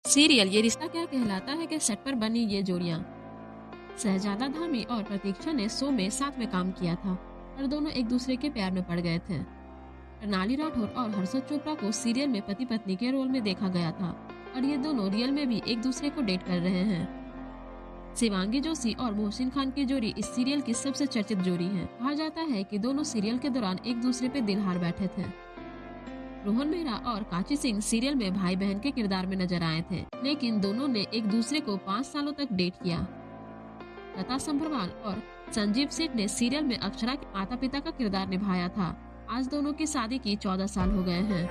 Serial ये रिश्ता क्या कहलाता है के सेट पर बनी ये जोड़ियां शहजादा धामी और प्रतीक्षा ने शो में साथ में काम किया था और दोनों एक दूसरे के प्यार में पड़ गए थे। प्रणाली राठौर और हर्षद चोपड़ा को सीरियल में पति पत्नी के रोल में देखा गया था और ये दोनों रियल में भी एक दूसरे को डेट कर रहे हैं। शिवांगी जोशी और मोहसिन खान की जोड़ी इस सीरियल की सबसे चर्चित जोड़ी है। कहा जाता है कि दोनों सीरियल के दौरान एक दूसरे पे दिल हार बैठे थे। रोहन मेहरा और काची सिंह सीरियल में भाई बहन के किरदार में नजर आए थे, लेकिन दोनों ने एक दूसरे को 5 सालों तक डेट किया। लता संभरवाल और संजीव सेठ ने सीरियल में अक्षरा के माता पिता का किरदार निभाया था। आज दोनों की शादी की 14 साल हो गए हैं।